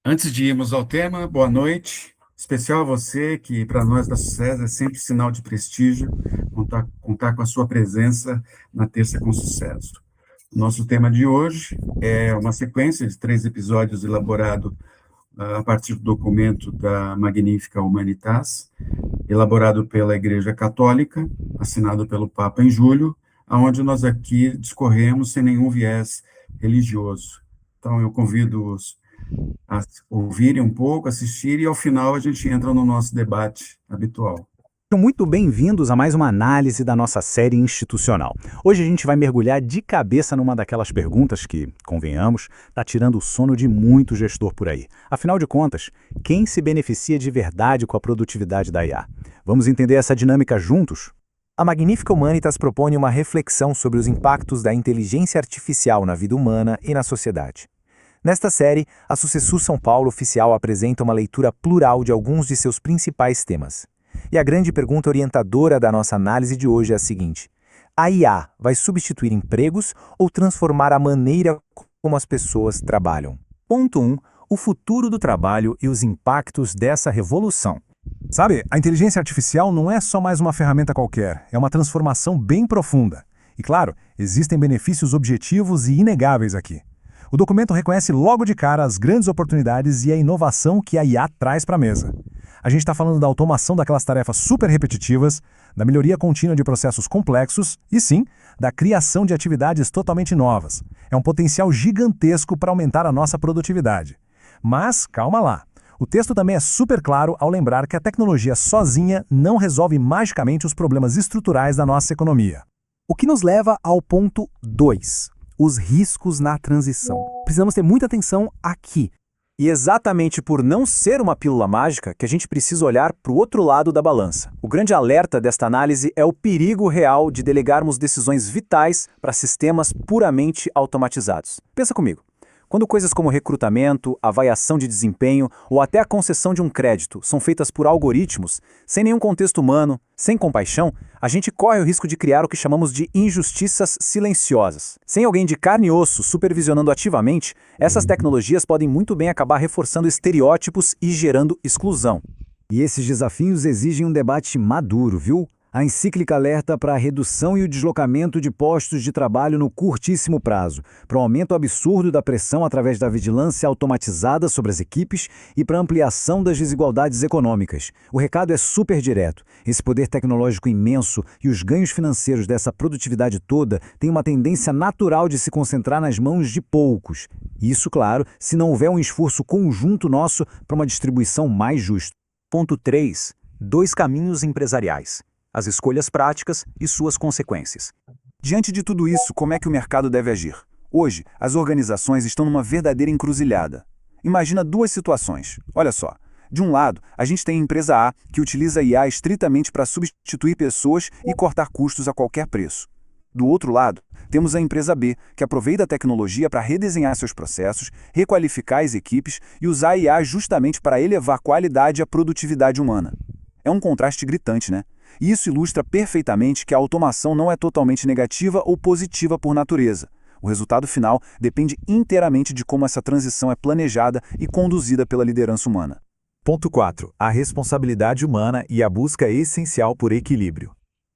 Antes de irmos ao tema, boa noite. Especial a você, que para nós da Sucesso é sempre sinal de prestígio contar com a sua presença na Terça com Sucesso. Nosso tema de hoje é uma sequência de 3 episódios elaborado a partir do documento da Magnífica Humanitas, elaborado pela Igreja Católica, assinado pelo Papa em julho, aonde nós aqui discorremos sem nenhum viés religioso. Então, eu convido-os a ouvirem um pouco, assistirem, e ao final a gente entra no nosso debate habitual. Sejam muito bem-vindos a mais uma análise da nossa série institucional. Hoje a gente vai mergulhar de cabeça numa daquelas perguntas que, convenhamos, está tirando o sono de muito gestor por aí. Afinal de contas, quem se beneficia de verdade com a produtividade da IA? Vamos entender essa dinâmica juntos? A Magnífica Humanitas propõe uma reflexão sobre os impactos da inteligência artificial na vida humana e na sociedade. Nesta série, a Sucessu São Paulo Oficial apresenta uma leitura plural de alguns de seus principais temas. E a grande pergunta orientadora da nossa análise de hoje é a seguinte: a IA vai substituir empregos ou transformar a maneira como as pessoas trabalham? Ponto 1. O futuro do trabalho e os impactos dessa revolução. Sabe, a inteligência artificial não é só mais uma ferramenta qualquer, é uma transformação bem profunda. E claro, existem benefícios objetivos e inegáveis aqui. O documento reconhece logo de cara as grandes oportunidades e a inovação que a IA traz para a mesa. A gente está falando da automação daquelas tarefas super repetitivas, da melhoria contínua de processos complexos e, sim, da criação de atividades totalmente novas. É um potencial gigantesco para aumentar a nossa produtividade. Mas, calma lá. O texto também é super claro ao lembrar que a tecnologia sozinha não resolve magicamente os problemas estruturais da nossa economia. O que nos leva ao ponto 2. Os riscos na transição. Precisamos ter muita atenção aqui. E exatamente por não ser uma pílula mágica que a gente precisa olhar para o outro lado da balança. O grande alerta desta análise é o perigo real de delegarmos decisões vitais para sistemas puramente automatizados. Pensa comigo. Quando coisas como recrutamento, avaliação de desempenho ou até a concessão de um crédito são feitas por algoritmos, sem nenhum contexto humano, sem compaixão, a gente corre o risco de criar o que chamamos de injustiças silenciosas. Sem alguém de carne e osso supervisionando ativamente, essas tecnologias podem muito bem acabar reforçando estereótipos e gerando exclusão. E esses desafios exigem um debate maduro, viu? A encíclica alerta para a redução e o deslocamento de postos de trabalho no curtíssimo prazo, para o aumento absurdo da pressão através da vigilância automatizada sobre as equipes e para a ampliação das desigualdades econômicas. O recado é super direto. Esse poder tecnológico imenso e os ganhos financeiros dessa produtividade toda têm uma tendência natural de se concentrar nas mãos de poucos. Isso, claro, se não houver um esforço conjunto nosso para uma distribuição mais justa. Ponto 3. 2 caminhos empresariais. As escolhas práticas e suas consequências. Diante de tudo isso, como é que o mercado deve agir? Hoje, as organizações estão numa verdadeira encruzilhada. Imagina 2 situações. Olha só. De um lado, a gente tem a empresa A, que utiliza a IA estritamente para substituir pessoas e cortar custos a qualquer preço. Do outro lado, temos a empresa B, que aproveita a tecnologia para redesenhar seus processos, requalificar as equipes e usar a IA justamente para elevar a qualidade e a produtividade humana. É um contraste gritante, né? E isso ilustra perfeitamente que a automação não é totalmente negativa ou positiva por natureza. O resultado final depende inteiramente de como essa transição é planejada e conduzida pela liderança humana. Ponto 4. A responsabilidade humana e a busca essencial por equilíbrio.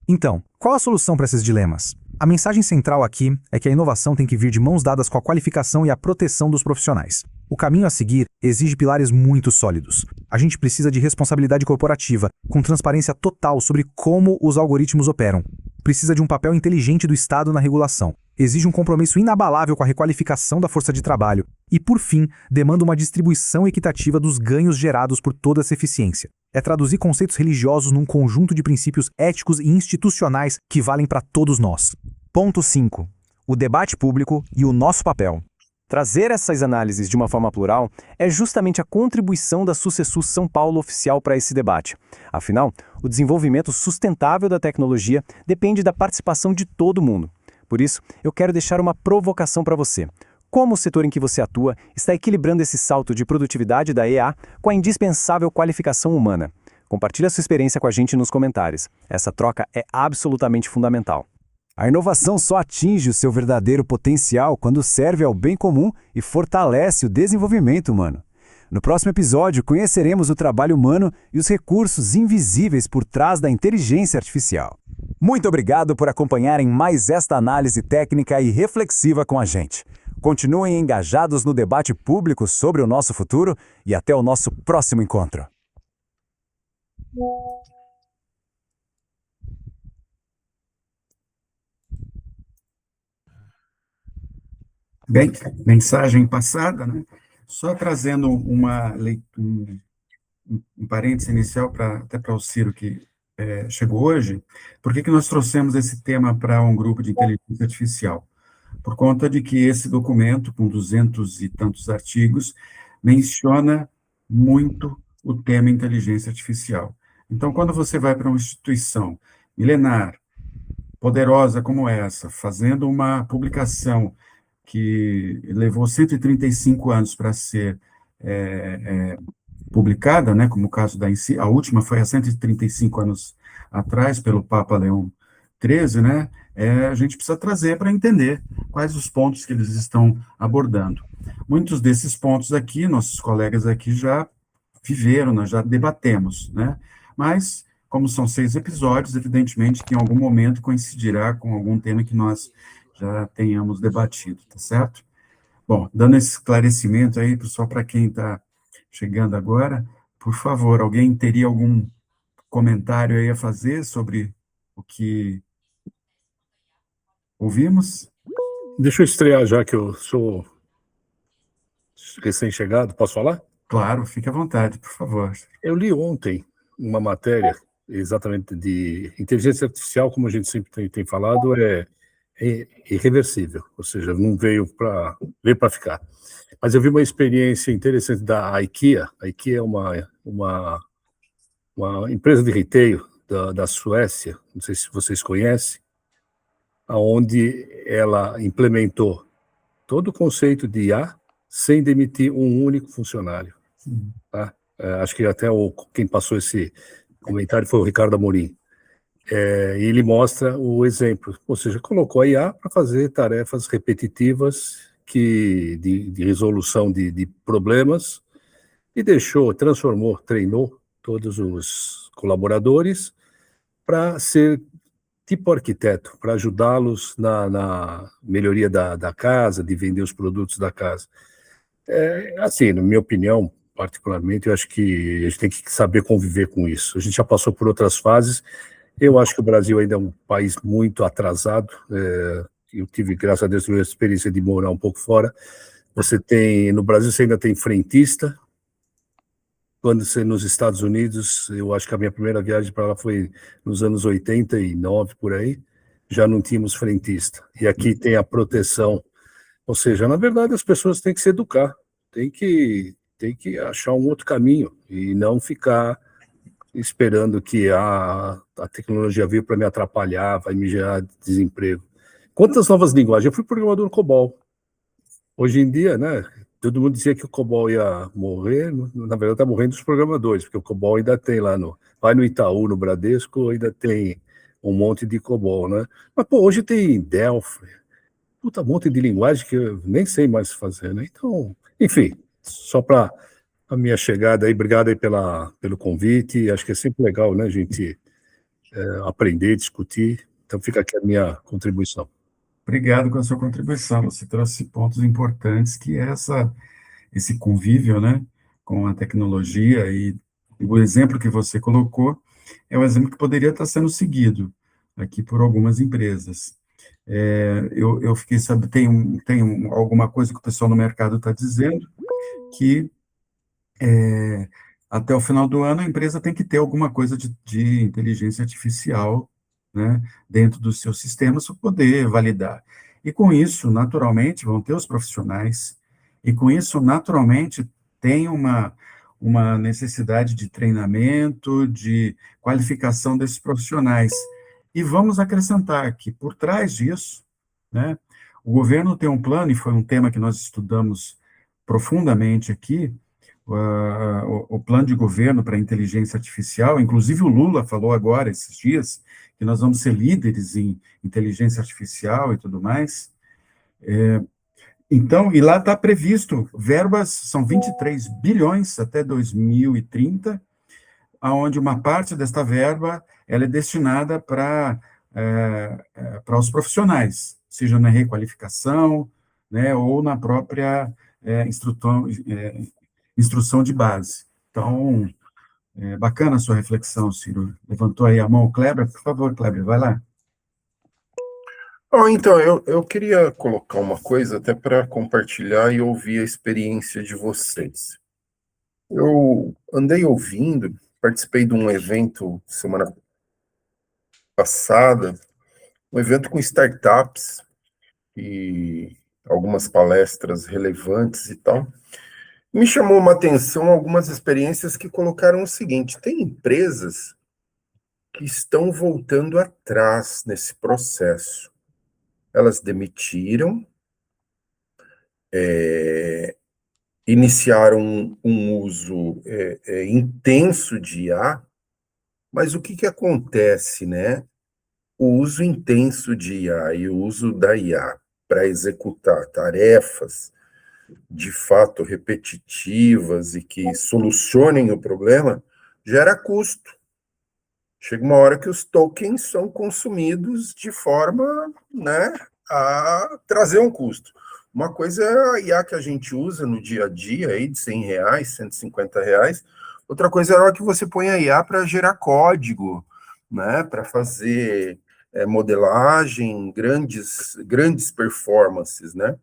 Então, qual a solução para esses dilemas? A mensagem central aqui é que a inovação tem que vir de mãos dadas com a qualificação e a proteção dos profissionais. O caminho a seguir exige pilares muito sólidos. A gente precisa de responsabilidade corporativa, com transparência total sobre como os algoritmos operam. Precisa de um papel inteligente do Estado na regulação. Exige um compromisso inabalável com a requalificação da força de trabalho. E, por fim, demanda uma distribuição equitativa dos ganhos gerados por toda essa eficiência. É traduzir conceitos religiosos num conjunto de princípios éticos e institucionais que valem para todos nós. Ponto 5. O debate público e o nosso papel. Trazer essas análises de uma forma plural é justamente a contribuição da Sucessu São Paulo Oficial para esse debate. Afinal, o desenvolvimento sustentável da tecnologia depende da participação de todo mundo. Por isso, eu quero deixar uma provocação para você. Como o setor em que você atua está equilibrando esse salto de produtividade da EA com a indispensável qualificação humana? Compartilhe a sua experiência com a gente nos comentários. Essa troca é absolutamente fundamental. A inovação só atinge o seu verdadeiro potencial quando serve ao bem comum e fortalece o desenvolvimento humano. No próximo episódio, conheceremos o trabalho humano e os recursos invisíveis por trás da inteligência artificial. Muito obrigado por acompanharem mais esta análise técnica e reflexiva com a gente. Continuem engajados no debate público sobre o nosso futuro e até o nosso próximo encontro. Bem, mensagem passada, né? Só trazendo um parênteses inicial até para o Ciro que chegou hoje. Por que nós trouxemos esse tema para um grupo de inteligência artificial? Por conta de que esse documento, com 200 e tantos artigos, menciona muito o tema inteligência artificial. Então, quando você vai para uma instituição milenar, poderosa como essa, fazendo uma publicação que levou 135 anos para ser publicada, né, como o caso a última foi há 135 anos atrás, pelo Papa Leão XIII, né, a gente precisa trazer para entender quais os pontos que eles estão abordando. Muitos desses pontos aqui, nossos colegas aqui já viveram, nós já debatemos, né, mas, como são 6 episódios, evidentemente que em algum momento coincidirá com algum tema que nós já tenhamos debatido, tá certo? Bom, dando esse esclarecimento aí, só para quem está chegando agora, por favor, alguém teria algum comentário aí a fazer sobre o que ouvimos? Deixa eu estrear, já que eu sou recém-chegado, posso falar? Claro, fique à vontade, por favor. Eu li ontem uma matéria exatamente de inteligência artificial, como a gente sempre tem falado, é irreversível, ou seja, não veio para ficar. Mas eu vi uma experiência interessante da IKEA. A IKEA é uma empresa de retail da Suécia, não sei se vocês conhecem, onde ela implementou todo o conceito de IA sem demitir um único funcionário. Tá? Acho que até quem passou esse comentário foi o Ricardo Amorim. E ele mostra o exemplo, ou seja, colocou a IA para fazer tarefas repetitivas de resolução de problemas e transformou, treinou todos os colaboradores para ser tipo arquiteto, para ajudá-los na melhoria da casa, de vender os produtos da casa. Assim, na minha opinião, particularmente, eu acho que a gente tem que saber conviver com isso. A gente já passou por outras fases. Eu acho que o Brasil ainda é um país muito atrasado. Eu tive, graças a Deus, a experiência de morar um pouco fora. No Brasil, você ainda tem frentista. Quando você nos Estados Unidos, eu acho que a minha primeira viagem para lá foi nos anos 89, por aí, já não tínhamos frentista. E aqui tem a proteção. Ou seja, na verdade, as pessoas têm que se educar, têm que achar um outro caminho e não ficar esperando que a tecnologia veio para me atrapalhar, vai me gerar desemprego. Quantas novas linguagens? Eu fui programador COBOL. Hoje em dia, né, todo mundo dizia que o COBOL ia morrer, na verdade está morrendo os programadores, porque o COBOL ainda tem vai no Itaú, no Bradesco, ainda tem um monte de COBOL, né? Mas, pô, hoje tem Delphi, um monte de linguagem que eu nem sei mais fazer, né? Então, enfim, só para a minha chegada aí, obrigado aí pelo convite, acho que é sempre legal, né, a gente aprender, discutir, então fica aqui a minha contribuição. Obrigado com a sua contribuição, você trouxe pontos importantes, que é esse convívio, né, com a tecnologia, e o exemplo que você colocou é um exemplo que poderia estar sendo seguido aqui por algumas empresas. Eu fiquei sabendo, tem alguma coisa que o pessoal no mercado está dizendo, que até o final do ano a empresa tem que ter alguma coisa de inteligência artificial, né, dentro dos seus sistemas para poder validar. E com isso, naturalmente, vão ter os profissionais, e com isso, naturalmente, tem uma necessidade de treinamento, de qualificação desses profissionais. E vamos acrescentar que, por trás disso, né, o governo tem um plano, e foi um tema que nós estudamos profundamente aqui, o plano de governo para a inteligência artificial, inclusive o Lula falou agora, esses dias, que nós vamos ser líderes em inteligência artificial e tudo mais, Então, e lá está previsto verbas, são 23 bilhões até 2030, aonde uma parte desta verba ela é destinada para os profissionais, seja na requalificação, né, ou na própria instrução de base. Então, bacana a sua reflexão, Ciro. Levantou aí a mão o Kleber. Por favor, Kleber, vai lá. Então, eu queria colocar uma coisa até para compartilhar e ouvir a experiência de vocês. Eu andei ouvindo, participei de um evento semana passada, um evento com startups e algumas palestras relevantes e tal. Me chamou uma atenção algumas experiências que colocaram o seguinte: tem empresas que estão voltando atrás nesse processo. Elas demitiram, iniciaram um uso intenso de IA, mas o que acontece, né? O uso intenso de IA e o uso da IA para executar tarefas de fato repetitivas e que solucionem o problema gera custo. Chega uma hora que os tokens são consumidos de forma, né, a trazer um custo. Uma coisa é a IA que a gente usa no dia a dia, aí, de R$100, R$150. Outra coisa é a hora que você põe a IA para gerar código, né, para fazer modelagem, grandes performances, né?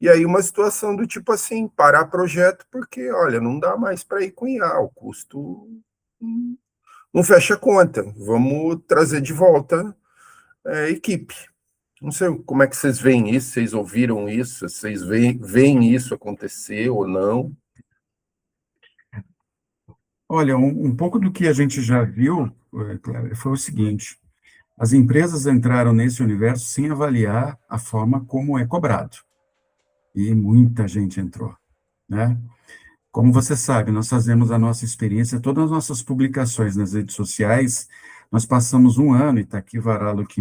E aí uma situação do tipo assim, parar projeto porque, olha, não dá mais para ir com IA, o custo não fecha a conta, vamos trazer de volta a equipe. Não sei como é que vocês veem isso, vocês ouviram isso, vocês veem isso acontecer ou não? Olha, um pouco do que a gente já viu, Kleber, foi o seguinte: as empresas entraram nesse universo sem avaliar a forma como é cobrado. E muita gente entrou, né? Como você sabe, nós fazemos a nossa experiência, todas as nossas publicações nas redes sociais, nós passamos um ano, e está aqui o Varalo que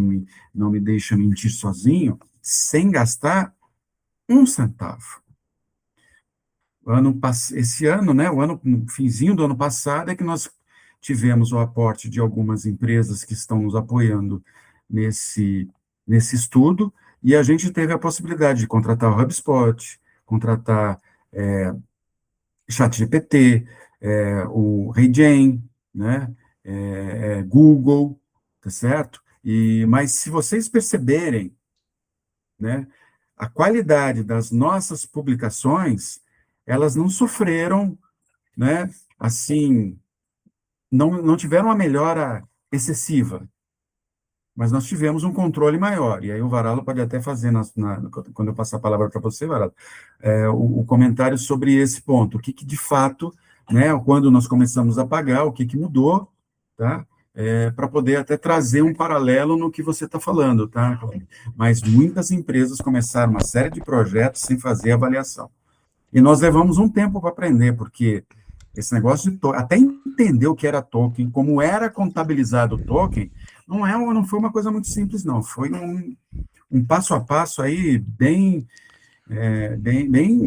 não me deixa mentir sozinho, sem gastar um centavo. Esse ano, né, no finzinho do ano passado, é que nós tivemos o aporte de algumas empresas que estão nos apoiando nesse estudo, e a gente teve a possibilidade de contratar o HubSpot, contratar ChatGPT, o HeyGen, né, Google, tá certo? Mas se vocês perceberem, né, a qualidade das nossas publicações, elas não sofreram, né, assim, não tiveram uma melhora excessiva, mas nós tivemos um controle maior. E aí o Varalo pode até fazer, quando eu passar a palavra para você, Varalo, o comentário sobre esse ponto. O que de fato, né, quando nós começamos a pagar, o que mudou, tá? Para poder até trazer um paralelo no que você está falando, tá? Mas muitas empresas começaram uma série de projetos sem fazer avaliação. E nós levamos um tempo para aprender, porque esse negócio de até entender o que era token, como era contabilizado o token, não foi uma coisa muito simples, não. Foi um passo a passo aí bem,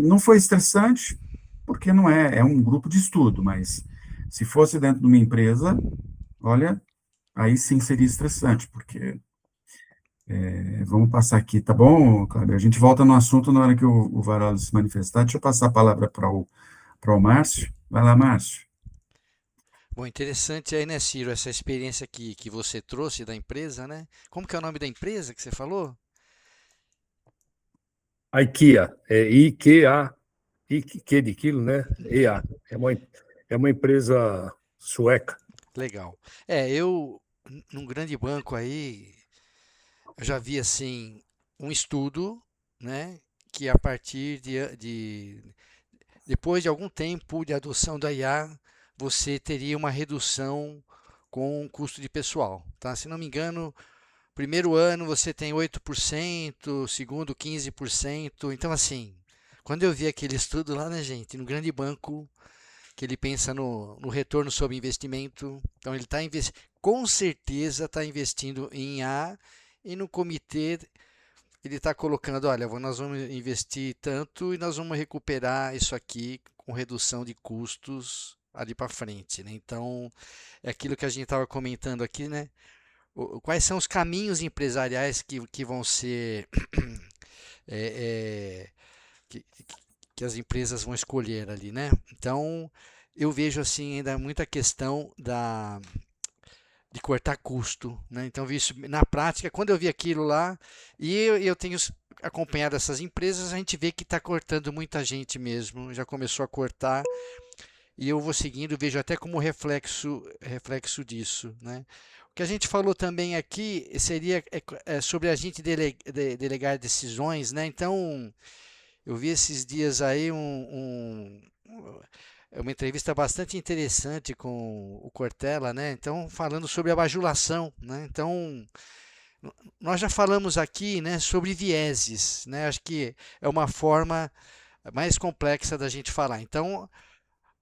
não foi estressante, porque não é um grupo de estudo, mas se fosse dentro de uma empresa, olha, aí sim seria estressante, porque vamos passar aqui, tá bom, Cláudio? A gente volta no assunto na hora que o Varalo se manifestar. Deixa eu passar a palavra para o Márcio. Vai lá, Márcio. Bom, interessante aí, né, Ciro, essa experiência que você trouxe da empresa, né? Como que é o nome da empresa que você falou? A IKEA, IKEA, IKEA de quilo, né? EA, é uma empresa sueca. Legal. Num grande banco aí, eu já vi, assim, um estudo, né, que a partir depois de algum tempo de adoção da IA, você teria uma redução com o custo de pessoal, tá? Se não me engano, primeiro ano você tem 8%, segundo 15%. Então, assim, quando eu vi aquele estudo lá, né, gente, no grande banco, que ele pensa no retorno sobre investimento, então ele está com certeza está investindo em IA e no comitê ele está colocando, olha, nós vamos investir tanto e nós vamos recuperar isso aqui com redução de custos ali para frente, né? Então, é aquilo que a gente estava comentando aqui, né? Quais são os caminhos empresariais que vão ser é, é, que, que as empresas vão escolher ali, né? Então, eu vejo assim ainda muita questão de cortar custo, né? Então, vi isso na prática, quando eu vi aquilo lá, e eu tenho acompanhado essas empresas, a gente vê que está cortando muita gente mesmo, já começou a cortar, e eu vou seguindo, vejo até como reflexo disso, né? O que a gente falou também aqui seria sobre a gente delegar decisões, né? Então, eu vi esses dias aí uma entrevista bastante interessante com o Cortella, né? Então, falando sobre a bajulação, né? Então, nós já falamos aqui, né, sobre vieses, né? Acho que é uma forma mais complexa da gente falar. Então,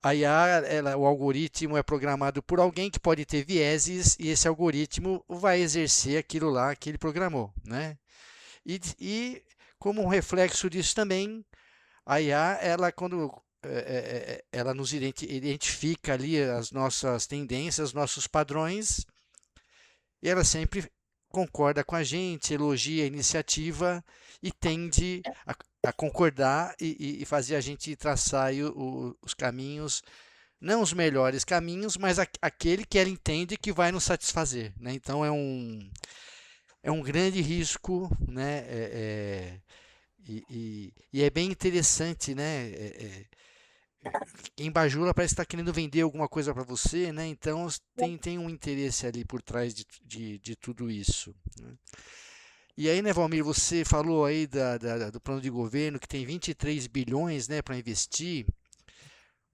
a IA, o algoritmo é programado por alguém que pode ter vieses e esse algoritmo vai exercer aquilo lá que ele programou, né? E como um reflexo disso também, a IA, ela quando ela nos identifica ali as nossas tendências, nossos padrões, e ela sempre concorda com a gente, elogia a iniciativa e tende a concordar e fazer a gente traçar aí os caminhos, não os melhores caminhos, mas aquele que ela entende que vai nos satisfazer, né? Então é um grande risco, né? E é bem interessante, né? Quem bajula parece estar querendo vender alguma coisa para você, né? Então tem um interesse ali por trás de tudo isso, né? E aí, né, Valmir, você falou aí do plano de governo que tem 23 bilhões, né, para investir,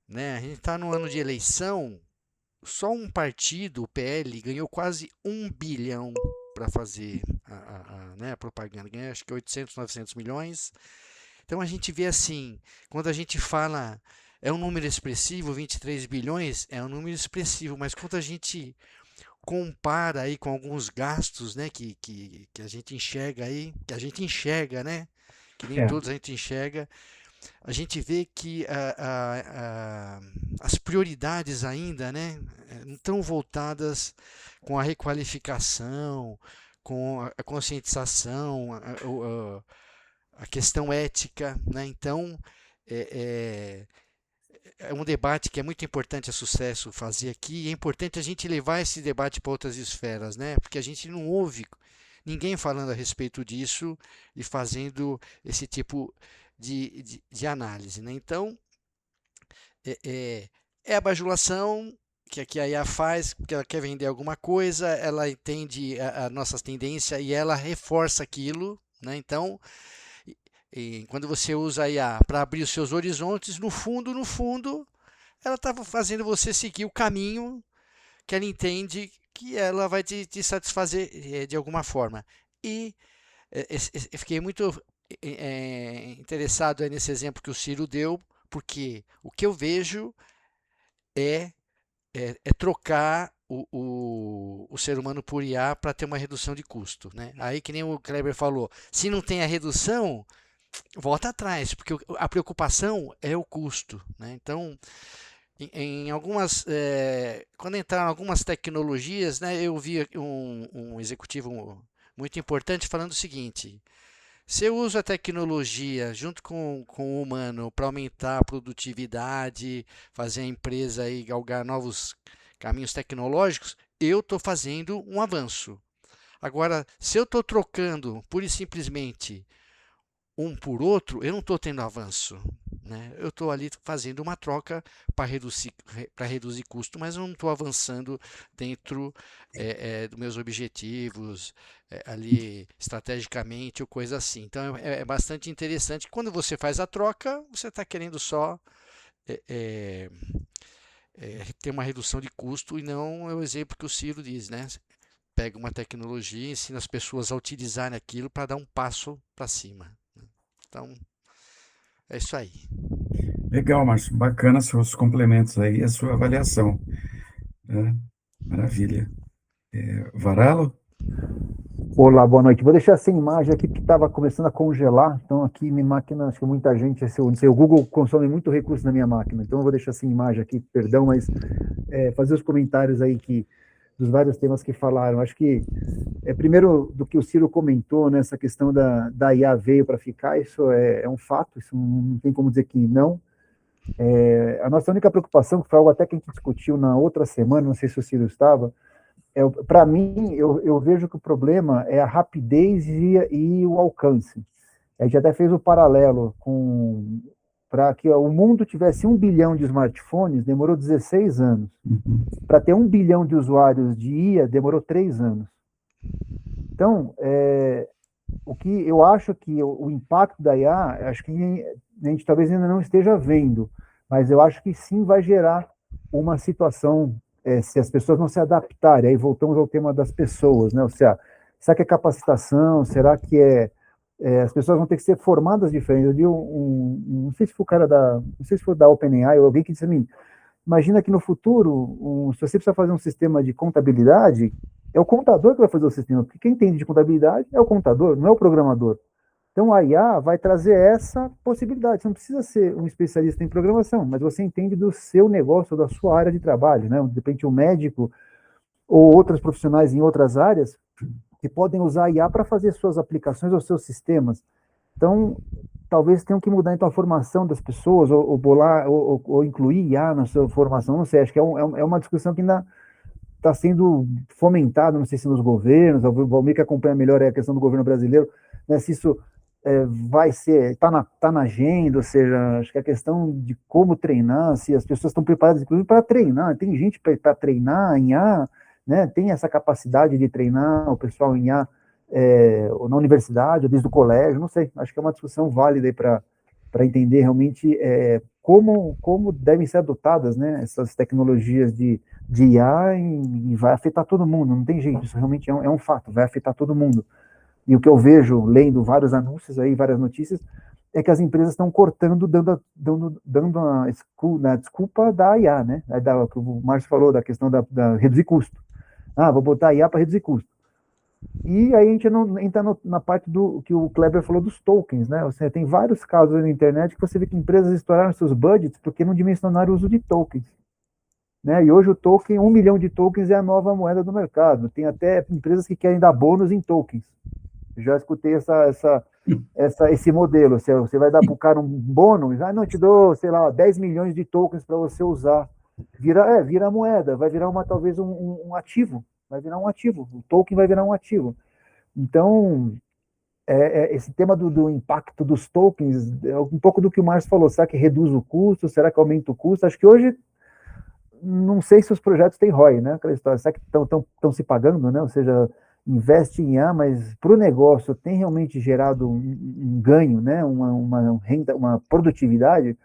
né? A gente está no ano de eleição, só um partido, o PL, ganhou quase 1 bilhão para fazer né, a propaganda, ganhou acho que 800, 900 milhões. Então a gente vê assim, quando a gente fala, é um número expressivo, 23 bilhões, é um número expressivo, mas quando a gente compara aí com alguns gastos, né, que a gente enxerga aí, que a gente enxerga, né, que nem todos a gente enxerga, a gente vê que as prioridades ainda, né, não estão voltadas com a requalificação, com a conscientização, a questão ética, né? Então, é um debate que é muito importante a Sucesso fazer aqui, e é importante a gente levar esse debate para outras esferas, né? Porque a gente não ouve ninguém falando a respeito disso e fazendo esse tipo de análise, né? Então, é a bajulação que a IA faz, porque ela quer vender alguma coisa, ela entende a nossa tendência e ela reforça aquilo, né? Então, quando você usa a IA para abrir os seus horizontes, no fundo, ela está fazendo você seguir o caminho que ela entende que ela vai te satisfazer de alguma forma. E eu fiquei muito interessado nesse exemplo que o Ciro deu, porque o que eu vejo é trocar o ser humano por IA para ter uma redução de custo, né? Aí, que nem o Kleber falou, se não tem a redução, volta atrás, porque a preocupação é o custo, né? Então, em algumas, quando entraram algumas tecnologias, né, eu vi um executivo muito importante falando o seguinte: se eu uso a tecnologia junto com o humano para aumentar a produtividade, fazer a empresa aí galgar novos caminhos tecnológicos, eu estou fazendo um avanço. Agora, se eu estou trocando pura e simplesmente um por outro, eu não estou tendo avanço, né? Eu estou ali fazendo uma troca para reduzir custo, mas eu não estou avançando dentro dos meus objetivos, ali estrategicamente ou coisa assim. Então é bastante interessante. Quando você faz a troca, você está querendo só ter uma redução de custo e não é o exemplo que o Ciro diz, né? Pega uma tecnologia e ensina as pessoas a utilizarem aquilo para dar um passo para cima. Então, é isso aí. Legal, Márcio. Bacana seus complementos aí, a sua avaliação, né? Maravilha. Varalo? Olá, boa noite. Vou deixar sem imagem aqui porque estava começando a congelar. Então, aqui minha máquina, acho que muita gente, não sei, o Google consome muito recurso na minha máquina. Então, eu vou deixar sem imagem aqui, perdão, mas fazer os comentários aí dos vários temas que falaram. Acho que, primeiro, do que o Ciro comentou, né, essa questão da IA veio para ficar, isso é um fato, isso não tem como dizer que não. A nossa única preocupação, que foi algo até que a gente discutiu na outra semana, não sei se o Ciro estava, para mim, eu vejo que o problema é a rapidez e o alcance. A gente até fez o paralelo para que o mundo tivesse 1 bilhão de smartphones, demorou 16 anos. Para ter 1 bilhão de usuários de IA, demorou 3 anos. Então, o que eu acho que o impacto da IA, acho que a gente talvez ainda não esteja vendo, mas eu acho que sim vai gerar uma situação, se as pessoas não se adaptarem, aí voltamos ao tema das pessoas, né? Ou seja, será que é capacitação? Será que as pessoas vão ter que ser formadas diferentes? Eu vi não sei se foi o cara não sei se foi da OpenAI ou alguém que disse a mim, imagina que no futuro, se você precisa fazer um sistema de contabilidade, é o contador que vai fazer o sistema, porque quem entende de contabilidade é o contador, não é o programador. Então, a IA vai trazer essa possibilidade. Você não precisa ser um especialista em programação, mas você entende do seu negócio, da sua área de trabalho, né? De repente, um médico ou outros profissionais em outras áreas que podem usar a IA para fazer suas aplicações ou seus sistemas. Então, talvez tenham que mudar então, a formação das pessoas, ou bolar, ou incluir IA na sua formação. Não sei, acho que é uma discussão que ainda está sendo fomentada, não sei se nos governos, o Valmir que acompanha melhor a questão do governo brasileiro, né, se isso vai ser, está na agenda, ou seja, acho que a questão de como treinar, se as pessoas estão preparadas, inclusive, para treinar, tem gente para treinar em IA, né, tem essa capacidade de treinar o pessoal em IA, ou na universidade, ou desde o colégio, não sei, acho que é uma discussão válida aí para entender realmente como devem ser adotadas, né, essas tecnologias de IA e vai afetar todo mundo, não tem jeito, isso realmente é um fato, vai afetar todo mundo. E o que eu vejo, lendo vários anúncios aí, várias notícias, é que as empresas estão cortando, dando a desculpa da IA, né? Que o Márcio falou, da questão da reduzir custo. Vou botar IA para reduzir custo. E aí a gente entra na parte do que o Kleber falou dos tokens, né? Ou seja, tem vários casos aí na internet que você vê que empresas estouraram seus budgets porque não dimensionaram o uso de tokens. Né? E hoje o token, 1 milhão de tokens é a nova moeda do mercado. Tem até empresas que querem dar bônus em tokens. Já escutei esse modelo. Você vai dar para o cara um bônus, não, te dou, sei lá, 10 milhões de tokens para você usar. Vira moeda, vai virar talvez um ativo. Vai virar um ativo. O token vai virar um ativo. Então, esse tema do impacto dos tokens, é um pouco do que o Márcio falou. Será que reduz o custo? Será que aumenta o custo? Acho que hoje, não sei se os projetos têm ROI, né? Aquela história, será que estão se pagando, né? Ou seja, investe em IA, mas para o negócio tem realmente gerado um ganho, né? Uma renda, uma produtividade.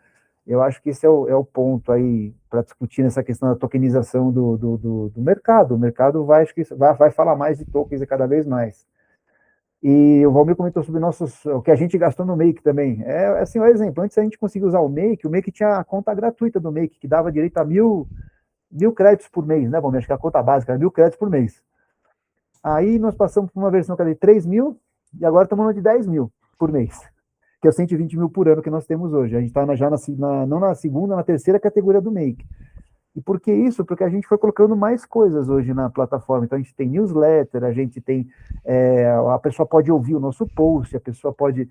Eu acho que esse é o ponto aí para discutir nessa questão da tokenização do mercado. O mercado acho que vai falar mais de tokens cada vez mais. E o Valmir comentou sobre o que a gente gastou no Make também. Assim, um exemplo, antes a gente conseguia usar o Make tinha a conta gratuita do Make, que dava direito a 1.000 créditos por mês, né, Valmir? Acho que a conta básica era 1.000 créditos por mês. Aí nós passamos por uma versão que era de 3.000 e agora estamos no de 10.000 por mês, que é os 120 mil por ano que nós temos hoje. A gente está já não na segunda, na terceira categoria do Make. E por que isso? Porque a gente foi colocando mais coisas hoje na plataforma. Então a gente tem newsletter, a gente tem, a pessoa pode ouvir o nosso post, a pessoa pode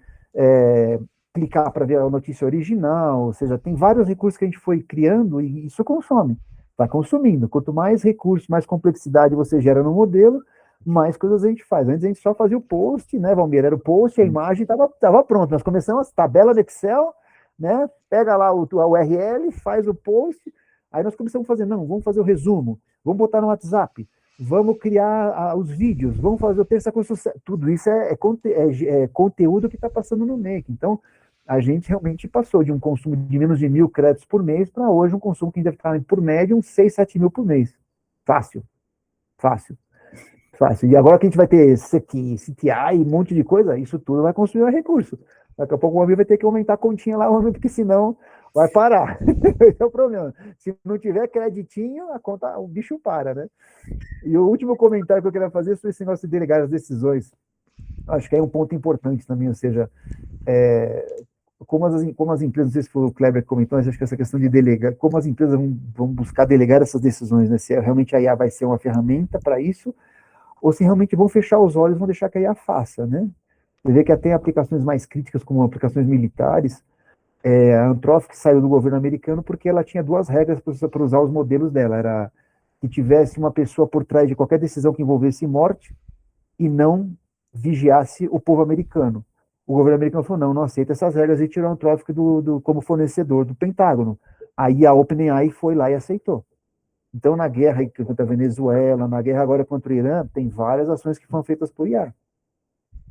clicar para ver a notícia original, ou seja, tem vários recursos que a gente foi criando e isso consome, vai consumindo. Quanto mais recursos, mais complexidade você gera no modelo, mais coisas a gente faz. Antes a gente só fazia o post, né, Valmir? Era o post, a imagem estava pronta. Nós começamos a tabela do Excel, né? Pega lá a URL, faz o post, aí nós começamos a fazer, vamos fazer o resumo, vamos botar no WhatsApp, vamos criar os vídeos, vamos fazer o terça com sucesso. Tudo isso é conteúdo que está passando no Make. Então, a gente realmente passou de um consumo de menos de 1.000 créditos por mês para hoje um consumo que deve estar, por média, uns 6, 7 mil por mês. Fácil. E agora que a gente vai ter CTI, um monte de coisa, isso tudo vai consumir recurso. Daqui a pouco o homem vai ter que aumentar a continha lá, porque senão vai parar. Esse é o problema. Se não tiver creditinho, a conta, o bicho para, né? E o último comentário que eu queria fazer é sobre esse negócio de delegar as decisões. Acho que é um ponto importante também, ou seja, como as empresas, não sei se foi o Kleber que comentou, mas acho que essa questão de delegar, como as empresas vão buscar delegar essas decisões, né? Se realmente a IA vai ser uma ferramenta para isso, ou se realmente vão fechar os olhos e vão deixar que a IA faça, né? Você vê que até aplicações mais críticas, como aplicações militares, a Anthropic saiu do governo americano porque ela tinha duas regras para usar os modelos dela, era que tivesse uma pessoa por trás de qualquer decisão que envolvesse morte e não vigiasse o povo americano. O governo americano falou, não aceita essas regras e tirou o Anthropic como fornecedor do Pentágono. Aí a OpenAI foi lá e aceitou. Então, na guerra contra a Venezuela, na guerra agora contra o Irã, tem várias ações que foram feitas por IA.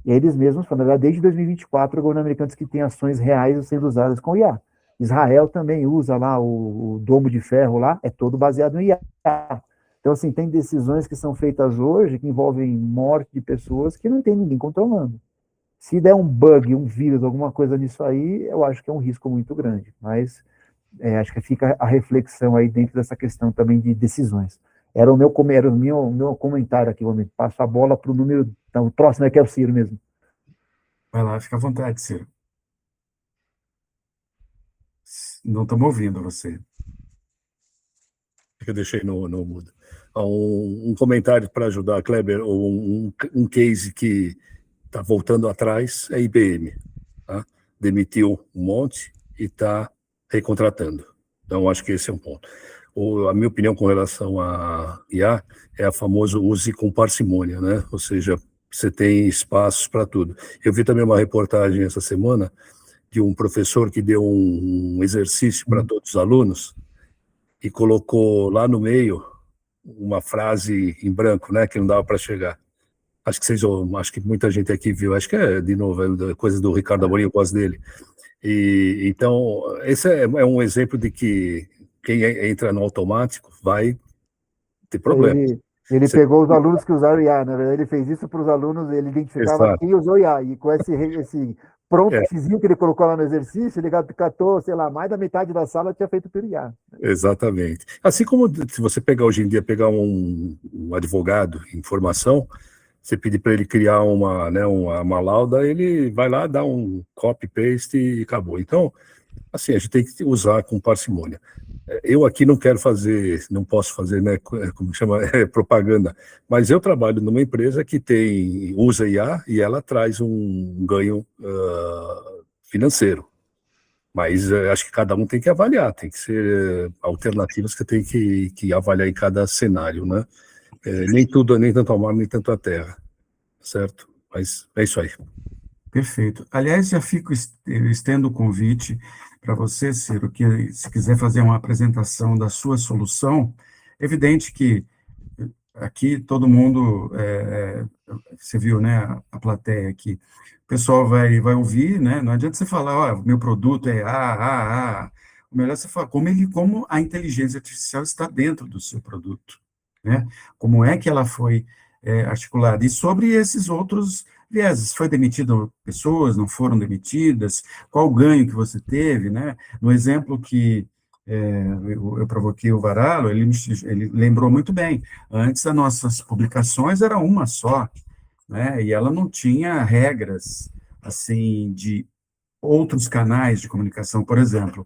E eles mesmos, na verdade, desde 2024, o governo americano diz que tem ações reais sendo usadas com IA. Israel também usa lá o domo de ferro lá, é todo baseado em IA. Então, assim, tem decisões que são feitas hoje que envolvem morte de pessoas que não tem ninguém controlando. Se der um bug, um vírus, alguma coisa nisso aí, eu acho que é um risco muito grande. Mas acho que fica a reflexão aí dentro dessa questão também de decisões. Era o meu comentário aqui, momento. Passo a bola para o número. Então, o próximo é que é o Ciro mesmo. Vai lá, fica à vontade, Ciro. Não estamos ouvindo você. Que eu deixei no mudo. Um comentário para ajudar, Kleber, ou um case que está voltando atrás é a IBM. Tá? Demitiu um monte e está recontratando. Então, acho que esse é um ponto. A minha opinião com relação a IA é a famosa use com parcimônia, né? Ou seja, você tem espaços para tudo. Eu vi também uma reportagem essa semana de um professor que deu um exercício para todos os alunos e colocou lá no meio uma frase em branco, né, que não dava para chegar. Acho que muita gente aqui viu, acho que de novo, coisa do Ricardo Amorim, eu gosto dele. E então, esse é um exemplo de que quem entra no automático vai ter problema. Ele pegou os alunos que usaram IA, na verdade, ele fez isso para os alunos, ele identificava Exato. quem usou IA, e com esse promptzinho que ele colocou lá no exercício, ele catou, sei lá, mais da metade da sala tinha feito por IA. Exatamente. Assim como se você pegar hoje em dia, pegar um advogado em formação, você pedir para ele criar uma lauda, ele vai lá, dá um copy-paste e acabou. Então, assim, a gente tem que usar com parcimônia. Eu aqui não posso fazer, né, como chama, propaganda, mas eu trabalho numa empresa que usa IA e ela traz um ganho financeiro. Mas acho que cada um tem que avaliar, tem que ser alternativas que tem que avaliar em cada cenário, né? Nem tanto ao mar, nem tanto à terra, certo? Mas é isso aí. Perfeito. Aliás, eu estendo o convite para você, Ciro, que se quiser fazer uma apresentação da sua solução, é evidente que aqui todo mundo, você viu, né, a plateia aqui, o pessoal vai ouvir, né, não adianta você falar, meu produto é o melhor é você falar como a inteligência artificial está dentro do seu produto, né, como é que ela foi articulada, e sobre esses outros vieses, foi demitido pessoas, não foram demitidas, qual o ganho que você teve, né, no exemplo que eu provoquei o Varallo, ele lembrou muito bem, antes as nossas publicações era uma só, né, e ela não tinha regras, assim, de outros canais de comunicação, por exemplo,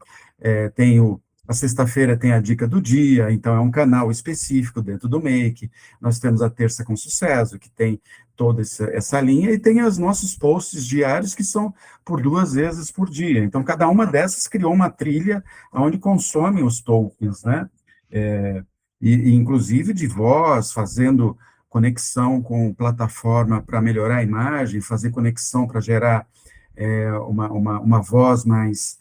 a sexta-feira tem a dica do dia, então é um canal específico dentro do Make, nós temos a Terça com Sucesso, que tem toda essa linha, e tem os nossos posts diários, que são por 2 vezes por dia, então cada uma dessas criou uma trilha onde consomem os tokens, né, e inclusive de voz, fazendo conexão com plataforma para melhorar a imagem, fazer conexão para gerar uma voz mais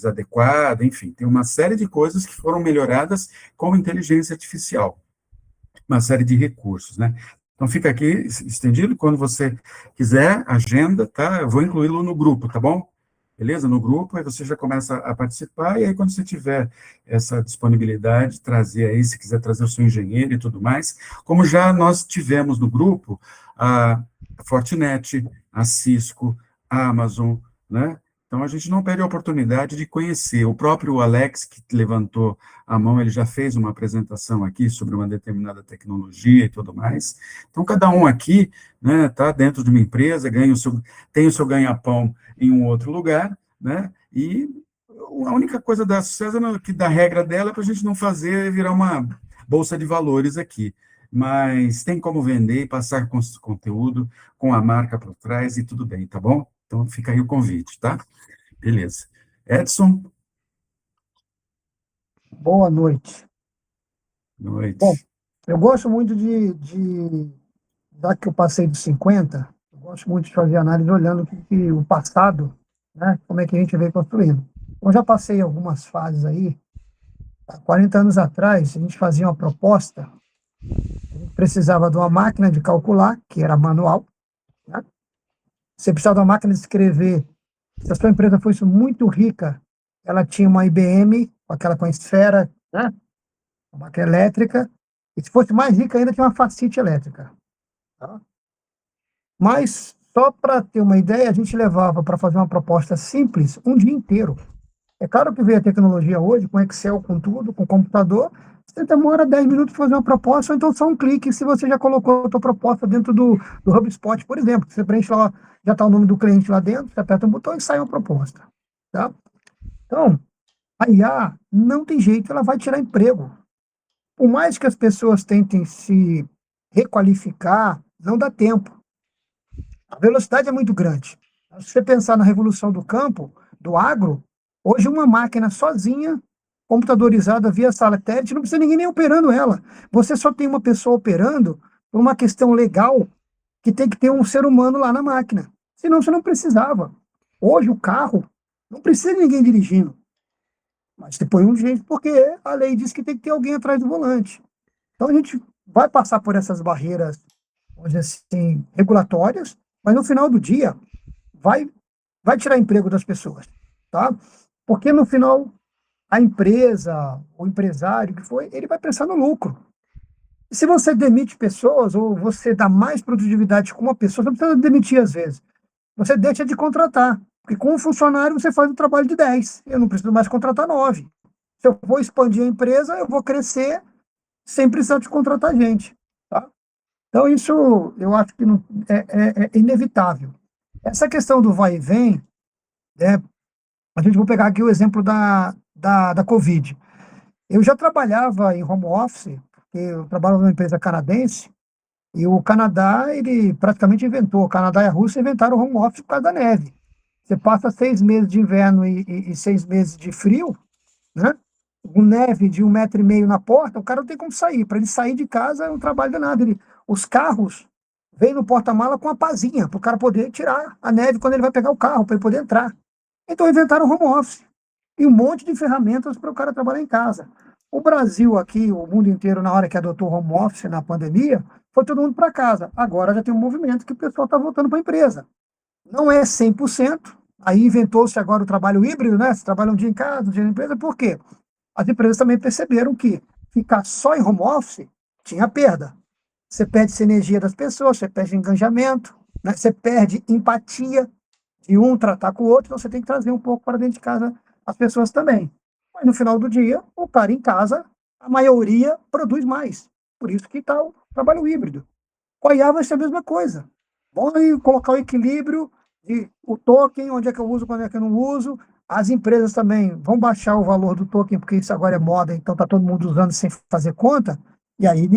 adequada, enfim, tem uma série de coisas que foram melhoradas com inteligência artificial, uma série de recursos, né? Então, fica aqui estendido, quando você quiser, agenda, tá? Eu vou incluí-lo no grupo, tá bom? Beleza? No grupo, aí você já começa a participar, e aí quando você tiver essa disponibilidade, trazer aí, se quiser trazer o seu engenheiro e tudo mais, como já nós tivemos no grupo, a Fortinet, a Cisco, a Amazon, né? Então, a gente não perde a oportunidade de conhecer. O próprio Alex, que levantou a mão, ele já fez uma apresentação aqui sobre uma determinada tecnologia e tudo mais. Então, cada um aqui, né, está dentro de uma empresa, tem o seu ganha-pão em um outro lugar, né, e a única coisa da César, que da regra dela, é para a gente não fazer virar uma bolsa de valores aqui. Mas tem como vender e passar conteúdo com a marca por trás e tudo bem, tá bom? Então, fica aí o convite, tá? Beleza. Edson, Boa noite. noite. Bom, eu gosto muito já que eu passei dos 50, eu gosto muito de fazer análise olhando o passado, né, como é que a gente veio construindo. Eu já passei algumas fases aí. Há 40 anos atrás, a gente fazia uma proposta, a gente precisava de uma máquina de calcular, que era manual, né? Você precisava de uma máquina de escrever. Se a sua empresa fosse muito rica, ela tinha uma IBM, com a esfera, né? Uma máquina elétrica, e se fosse mais rica ainda, tinha uma facite elétrica. Tá? Mas, só para ter uma ideia, a gente levava para fazer uma proposta simples um dia inteiro. É claro que veio a tecnologia hoje, com Excel, com tudo, com computador, você demora 10 minutos para fazer uma proposta, ou então só um clique se você já colocou a sua proposta dentro do HubSpot, por exemplo. Você preenche lá, já está o nome do cliente lá dentro, você aperta um botão e sai uma proposta. Tá? Então, a IA não tem jeito, ela vai tirar emprego. Por mais que as pessoas tentem se requalificar, não dá tempo. A velocidade é muito grande. Se você pensar na revolução do campo, do agro, hoje uma máquina sozinha, computadorizada via satélite, não precisa ninguém nem operando ela. Você só tem uma pessoa operando por uma questão legal que tem que ter um ser humano lá na máquina. Senão você não precisava. Hoje o carro não precisa de ninguém dirigindo. Mas você põe um gente, porque a lei diz que tem que ter alguém atrás do volante. Então a gente vai passar por essas barreiras, vamos dizer assim, regulatórias, mas no final do dia vai tirar emprego das pessoas, tá? Porque no final a empresa, o empresário que foi, ele vai pensar no lucro. E se você demite pessoas ou você dá mais produtividade com uma pessoa, você não precisa demitir às vezes. Você deixa de contratar. Porque com um funcionário você faz o trabalho de 10. Eu não preciso mais contratar 9. Se eu vou expandir a empresa, eu vou crescer sem precisar de contratar gente. Tá? Então, isso eu acho que não, é inevitável. Essa questão do vai e vem, né, a gente vai pegar aqui o exemplo da Covid. Eu já trabalhava em home office, porque eu trabalho numa empresa canadense, e o Canadá, ele praticamente inventou. O Canadá e a Rússia inventaram o home office por causa da neve. Você passa 6 meses de inverno e 6 meses de frio, né? Com neve de 1,5 metro na porta, o cara não tem como sair. Para ele sair de casa é um trabalho danado. Os carros vêm no porta-mala com a pazinha, para o cara poder tirar a neve quando ele vai pegar o carro, para ele poder entrar. Então inventaram o home office. E um monte de ferramentas para o cara trabalhar em casa. O Brasil aqui, o mundo inteiro, na hora que adotou o home office na pandemia, foi todo mundo para casa. Agora já tem um movimento que o pessoal está voltando para a empresa. Não é 100%, aí inventou-se agora o trabalho híbrido, né? Você trabalha um dia em casa, um dia na empresa, por quê? As empresas também perceberam que ficar só em home office tinha perda. Você perde essa energia das pessoas, você perde engajamento, né? Você perde empatia de um tratar com o outro, então você tem que trazer um pouco para dentro de casa as pessoas também. Mas no final do dia, o cara em casa, a maioria produz mais. Por isso que está o trabalho híbrido. Com a IA vai ser a mesma coisa. Vamos aí colocar o equilíbrio de o token, onde é que eu uso, quando é que eu não uso. As empresas também vão baixar o valor do token, porque isso agora é moda, então está todo mundo usando sem fazer conta, e aí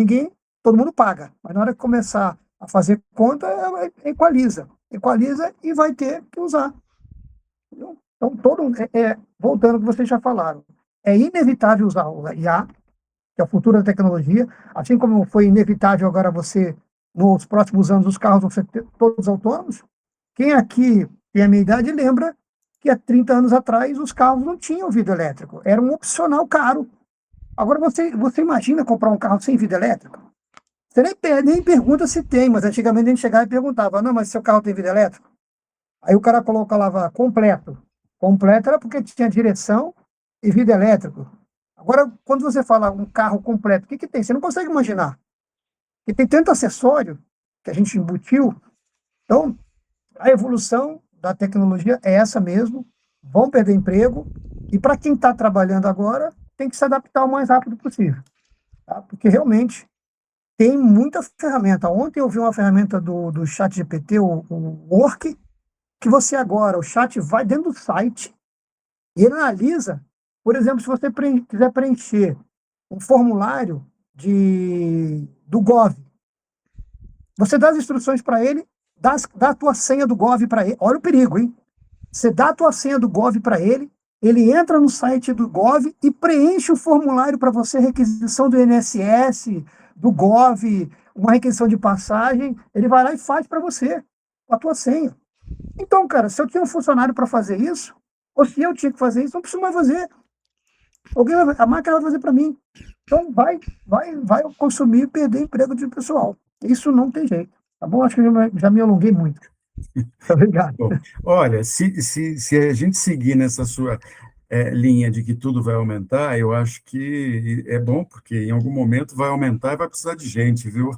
todo mundo paga. Mas na hora que começar a fazer conta, ela equaliza. Equaliza e vai ter que usar. Entendeu? Então, voltando ao que vocês já falaram, é inevitável usar o IA, que é o futuro da tecnologia, assim como foi inevitável agora você, nos próximos anos, os carros vão ser todos autônomos. Quem aqui tem a minha idade lembra que há 30 anos atrás os carros não tinham vidro elétrico, era um opcional caro. Agora você imagina comprar um carro sem vidro elétrico? Você nem pergunta se tem, mas antigamente a gente chegava e perguntava, não, mas seu carro tem vidro elétrico? Aí o cara colocava completo. Completo era porque tinha direção e vidro elétrico. Agora, quando você fala um carro completo, o que tem? Você não consegue imaginar. Porque tem tanto acessório que a gente embutiu. Então, a evolução da tecnologia é essa mesmo. vão perder emprego, e para quem está trabalhando agora, tem que se adaptar o mais rápido possível, tá? Porque realmente tem muita ferramenta. Ontem eu vi uma ferramenta do ChatGPT, o Work, que você agora, o chat vai dentro do site e ele analisa, por exemplo, se você quiser preencher um formulário do Gov, você dá as instruções para ele, dá a tua senha do Gov para ele. Olha o perigo, hein? Você dá a tua senha do Gov para ele, ele entra no site do Gov e preenche o formulário para você, requisição do INSS, do Gov, uma requisição de passagem, ele vai lá e faz para você, com a tua senha. Então, cara, se eu tinha um funcionário para fazer isso, ou se eu tinha que fazer isso, não preciso mais fazer. A máquina vai fazer para mim. Então, vai consumir e perder emprego de pessoal. Isso não tem jeito. Tá bom? Acho que eu já me alonguei muito. Obrigado. Bom, olha, se a gente seguir nessa sua linha de que tudo vai aumentar, eu acho que é bom, porque em algum momento vai aumentar e vai precisar de gente, viu?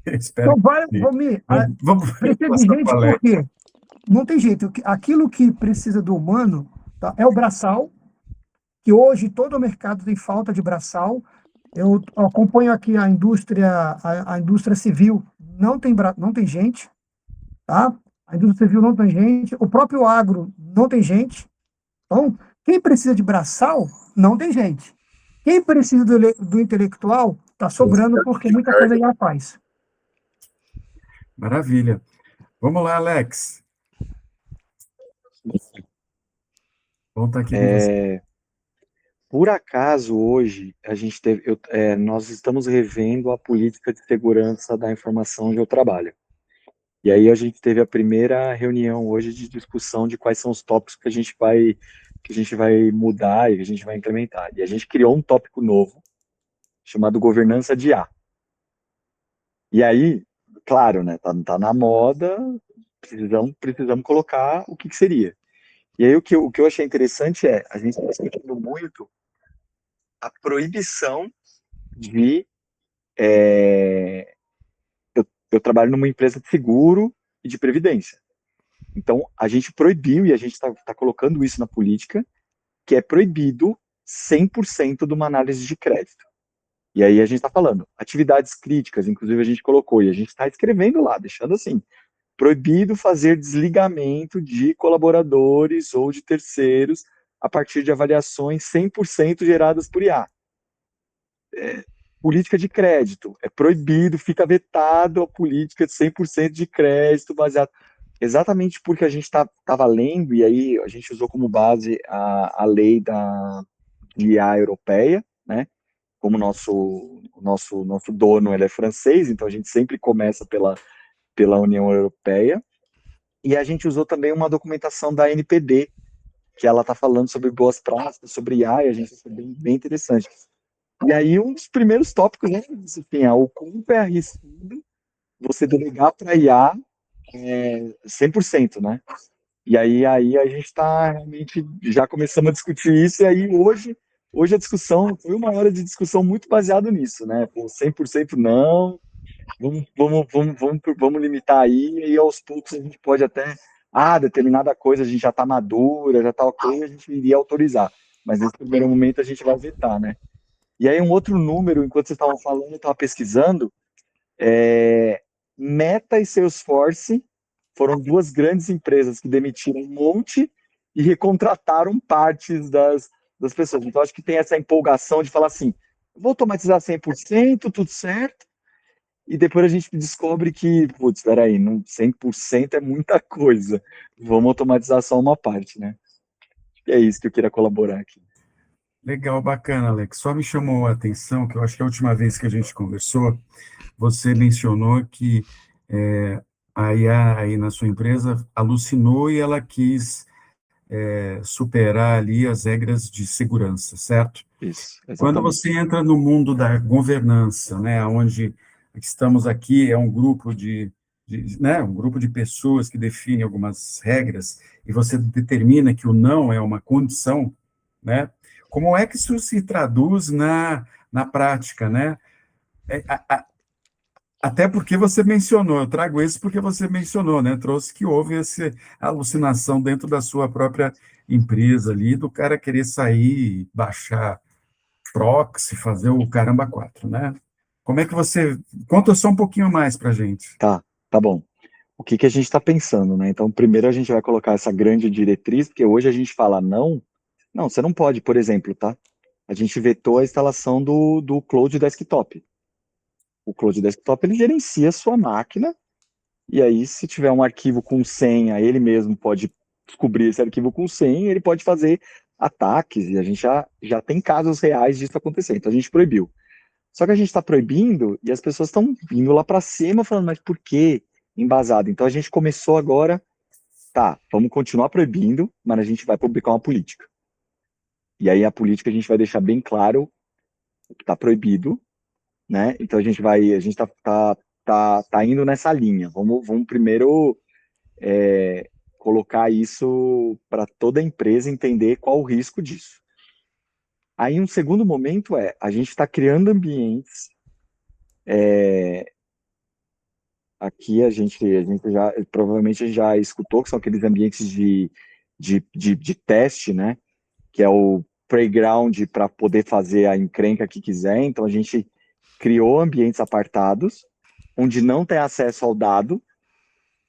Espero Então, que sim. Valmir, Vamos precisa de passar gente para Alex. porque não tem jeito. Aquilo que precisa do humano, tá, é o braçal, que hoje todo o mercado tem falta de braçal. Eu acompanho aqui a indústria civil, não tem gente, tá? A indústria civil não tem gente, o próprio agro não tem gente. Então, quem precisa de braçal, não tem gente. Quem precisa do intelectual, está sobrando porque muita coisa já faz. Maravilha. Vamos lá, Alex. Bom estar aqui com você. Por acaso, hoje, nós estamos revendo a política de segurança da informação onde eu trabalho. E aí a gente teve a primeira reunião hoje de discussão de quais são os tópicos que a gente vai mudar e que a gente vai implementar. E a gente criou um tópico novo, chamado governança de IA. E aí, claro, né, tá na moda, precisamos colocar o que seria. E aí o que eu achei interessante a gente está discutindo muito a proibição de... Eu trabalho numa empresa de seguro e de previdência. Então, a gente proibiu, e a gente está colocando isso na política, que é proibido 100% de uma análise de crédito. E aí a gente está falando, atividades críticas, inclusive a gente colocou, e a gente está escrevendo lá, deixando assim, proibido fazer desligamento de colaboradores ou de terceiros a partir de avaliações 100% geradas por IA. Política de crédito, é proibido, fica vetado a política de 100% de crédito baseado... Exatamente porque a gente estava lendo, e aí a gente usou como base a lei de IA europeia, né? Como o nosso dono ele é francês, então a gente sempre começa pela União Europeia, e a gente usou também uma documentação da NPD, que ela está falando sobre boas práticas, sobre IA, e a gente achou bem interessante. E aí um dos primeiros tópicos é isso, assim, o quanto é arriscado você delegar para IA 100%, né? E aí a gente está realmente, já começamos a discutir isso, e aí hoje a discussão, foi uma hora de discussão muito baseada nisso, né? Pô, 100% não, vamos limitar aí, e aos poucos a gente pode até, determinada coisa a gente já está madura, já está ok, a gente iria autorizar. Mas nesse primeiro momento a gente vai vetar, né? E aí um outro número, enquanto vocês estavam falando, eu estava pesquisando, Meta e Salesforce foram duas grandes empresas que demitiram um monte e recontrataram partes das pessoas. Então, acho que tem essa empolgação de falar assim, vou automatizar 100%, tudo certo, e depois a gente descobre que, putz, peraí, 100% é muita coisa, vamos automatizar só uma parte, né? E é isso que eu queria colaborar aqui. Legal, bacana, Alex. Só me chamou a atenção, que eu acho que a última vez que a gente conversou, você mencionou que a IA aí na sua empresa alucinou e ela quis superar ali as regras de segurança, certo? Isso, exatamente. Quando você entra no mundo da governança, né, onde estamos aqui, é um grupo um grupo de pessoas que define algumas regras, e você determina que o não é uma condição, né? Como é que isso se traduz na prática, né? Até porque você mencionou, eu trago isso porque você mencionou, né? Trouxe que houve essa alucinação dentro da sua própria empresa ali, do cara querer sair, baixar proxy, fazer o caramba quatro, né? Como é que você... Conta só um pouquinho mais para gente. Tá bom. O que que a gente está pensando, né? Então, primeiro a gente vai colocar essa grande diretriz, porque hoje a gente fala não, você não pode, por exemplo, tá? A gente vetou a instalação do Cloud Desktop. O Cloud Desktop, ele gerencia a sua máquina, e aí, se tiver um arquivo com senha, ele mesmo pode descobrir esse arquivo com senha, ele pode fazer ataques, e a gente já tem casos reais disso acontecendo. Então, a gente proibiu. Só que a gente está proibindo, e as pessoas estão vindo lá para cima, falando, mas por quê? Embasado. Então, a gente começou agora, vamos continuar proibindo, mas a gente vai publicar uma política. E aí, a política a gente vai deixar bem claro o que está proibido, né? Então, a gente tá indo nessa linha. Vamos primeiro colocar isso para toda a empresa entender qual o risco disso. Aí, um segundo momento a gente está criando ambientes. Aqui a gente já, provavelmente a gente já escutou, que são aqueles ambientes de teste, né? Que é o playground para poder fazer a encrenca que quiser. Então, a gente criou ambientes apartados, onde não tem acesso ao dado,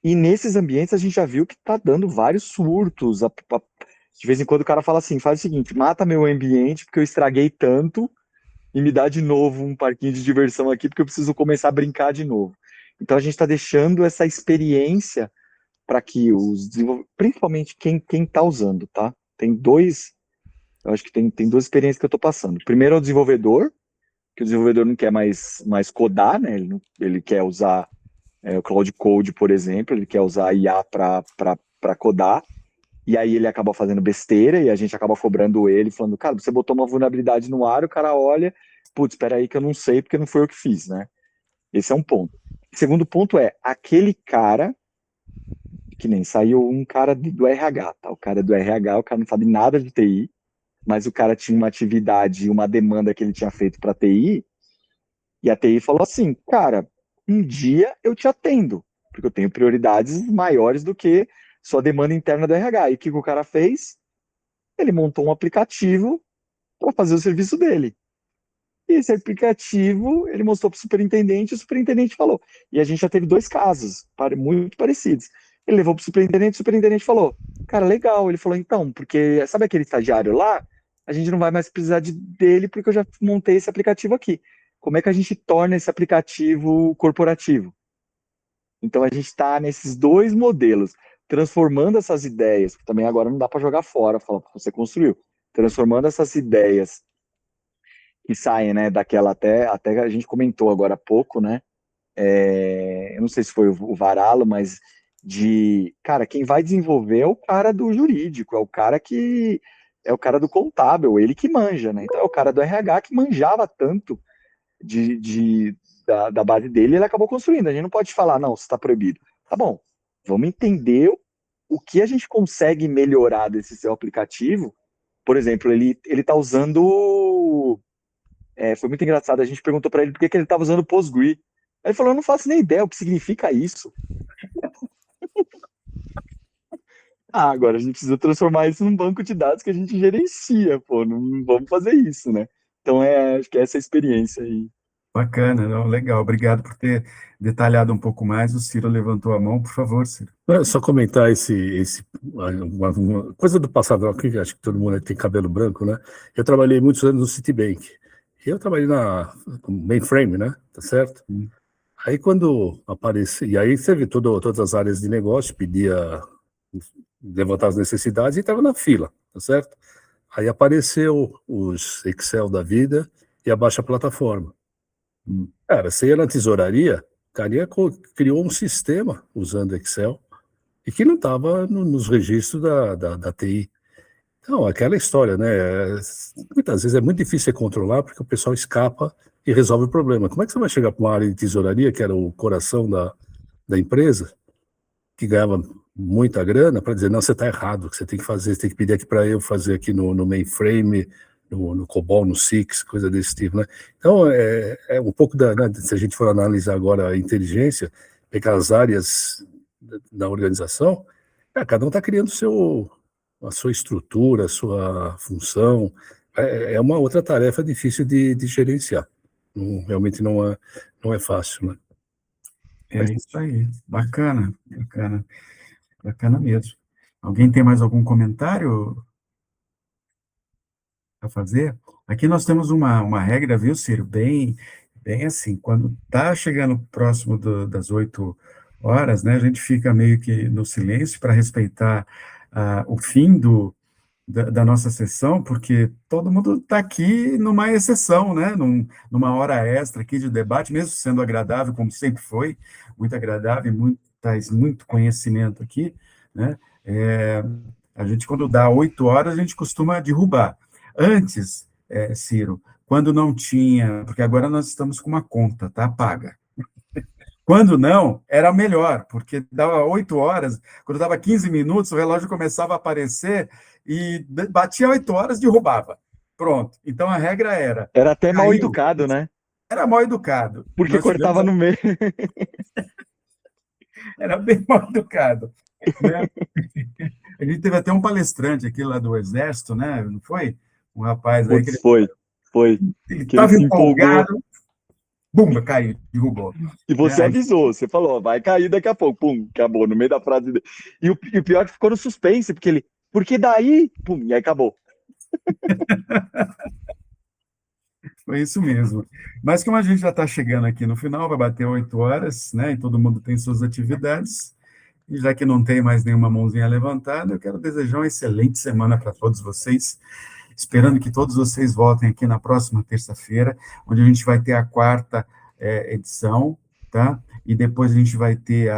e nesses ambientes a gente já viu que está dando vários surtos. De vez em quando o cara fala assim, faz o seguinte, mata meu ambiente porque eu estraguei tanto e me dá de novo um parquinho de diversão aqui porque eu preciso começar a brincar de novo. Então a gente está deixando essa experiência para que os desenvolvedores, principalmente quem está usando, tá? Eu acho que tem duas experiências que eu estou passando. Primeiro é o desenvolvedor, que o desenvolvedor não quer mais codar, né? Ele quer usar o Cloud Code, por exemplo, ele quer usar IA para codar, e aí ele acaba fazendo besteira, e a gente acaba cobrando ele, falando, cara, você botou uma vulnerabilidade no ar, o cara olha, putz, espera aí que eu não sei, porque não foi eu que fiz, né? Esse é um ponto. O segundo ponto aquele cara, que nem saiu um cara do RH, tá? O cara do RH, o cara não sabe nada de TI, mas o cara tinha uma atividade, uma demanda que ele tinha feito para a TI, e a TI falou assim, cara, um dia eu te atendo, porque eu tenho prioridades maiores do que sua demanda interna do RH. E o que o cara fez? Ele montou um aplicativo para fazer o serviço dele. E esse aplicativo, ele mostrou para o superintendente falou. E a gente já teve 2 casos muito parecidos. Ele levou para o superintendente falou, cara, legal. Ele falou, então, porque sabe aquele estagiário lá? A gente não vai mais precisar dele porque eu já montei esse aplicativo aqui. Como é que a gente torna esse aplicativo corporativo? Então a gente está nesses 2 modelos, transformando essas ideias, que também agora não dá para jogar fora, falar que você construiu, transformando essas ideias que saem, né, daquela até a gente comentou agora há pouco, né, eu não sei se foi o Varalo, mas cara, quem vai desenvolver é o cara do jurídico, é o cara do contábil, ele que manja, né, então é o cara do RH que manjava tanto da base dele, ele acabou construindo. A gente não pode falar, não, isso está proibido. Tá bom, vamos entender o que a gente consegue melhorar desse seu aplicativo. Por exemplo, ele está usando... foi muito engraçado, a gente perguntou para ele por que ele estava usando Postgre. Aí ele falou, eu não faço nem ideia o que significa isso. Agora a gente precisa transformar isso num banco de dados que a gente gerencia, pô, não vamos fazer isso, né? Então, acho que é essa experiência aí. Bacana, não, legal. Obrigado por ter detalhado um pouco mais. O Ciro levantou a mão, por favor, Ciro. Só comentar uma coisa do passado, aqui, acho que todo mundo tem cabelo branco, né? Eu trabalhei muitos anos no Citibank. Eu trabalhei com mainframe, né? Tá certo? Aí quando aparecia, e aí você vê todas as áreas de negócio, pedia levantar as necessidades e estava na fila, tá certo? Aí apareceu os Excel da vida e a baixa plataforma. Cara, você ia na tesouraria, o cara criou um sistema usando Excel e que não estava nos registros da TI. Então, aquela história, né? Muitas vezes é muito difícil de controlar porque o pessoal escapa e resolve o problema. Como é que você vai chegar para uma área de tesouraria, que era o coração da empresa, que ganhava muita grana, para dizer, não, você está errado, o que você tem que fazer, você tem que pedir aqui para eu fazer aqui no mainframe no COBOL, no SIX, coisa desse tipo, né? Então, é um pouco né, se a gente for analisar agora a inteligência, pegar as áreas da organização, cada um está criando a sua estrutura, a sua função. É uma outra tarefa difícil de gerenciar. Realmente não é fácil, né? É isso aí. Bacana, bacana. Bacana mesmo. Alguém tem mais algum comentário a fazer? Aqui nós temos uma regra, viu, Ciro? Bem assim, quando está chegando próximo das 8 horas, né, a gente fica meio que no silêncio para respeitar o fim da nossa sessão, porque todo mundo está aqui numa exceção, né, numa hora extra aqui de debate, mesmo sendo agradável, como sempre foi, muito agradável e traz muito conhecimento aqui, né, a gente, quando dá 8 horas, a gente costuma derrubar. Antes, Ciro, quando não tinha, porque agora nós estamos com uma conta, tá, paga. Quando não, era melhor, porque dava 8 horas, quando dava 15 minutos, o relógio começava a aparecer e batia 8 horas, derrubava. Pronto. Então a regra era... Era até mal caiu. educado, né? Era mal educado. Porque Nós cortava tivemos- no meio. Era bem mal educado, né? A gente teve até um palestrante aqui lá do Exército, né? Não foi? Um rapaz aí que Putz, foi. ele Que ele estava se empolgou. empolgado, bum, caiu, derrubou. E você Aí- avisou, você falou, ó, vai cair daqui a pouco, pum, acabou, no meio da frase dele. E o pior é que ficou no suspense, porque daí, pum, e aí acabou. Foi isso mesmo. Mas como a gente já está chegando aqui no final, vai bater 8 horas, né? E todo mundo tem suas atividades. E já que não tem mais nenhuma mãozinha levantada, eu quero desejar uma excelente semana para todos vocês, esperando que todos vocês voltem aqui na próxima terça-feira, onde a gente vai ter a quarta edição, tá? E depois a gente vai ter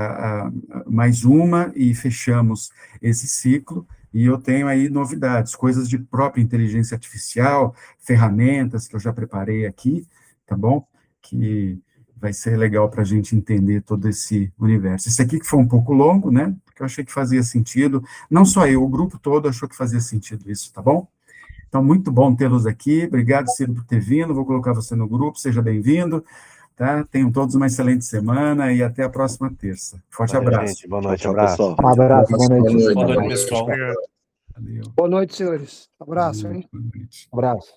mais uma e fechamos esse ciclo. E eu tenho aí novidades, coisas de própria inteligência artificial, ferramentas que eu já preparei aqui, tá bom? Que vai ser legal para a gente entender todo esse universo. Esse aqui que foi um pouco longo, né? Porque eu achei que fazia sentido. Não só eu, o grupo todo achou que fazia sentido isso, tá bom? Então, muito bom tê-los aqui. Obrigado, Ciro, por ter vindo. Vou colocar você no grupo. Seja bem-vindo. Tá? Tenham todos uma excelente semana e até a próxima terça. Forte Valeu, abraço. gente. Boa noite, Tchau, abraço. pessoal. Um abraço, boa noite. Boa Boa noite, pessoal. Valeu. Boa noite, senhores. Abraço, hein? Boa noite. Abraço.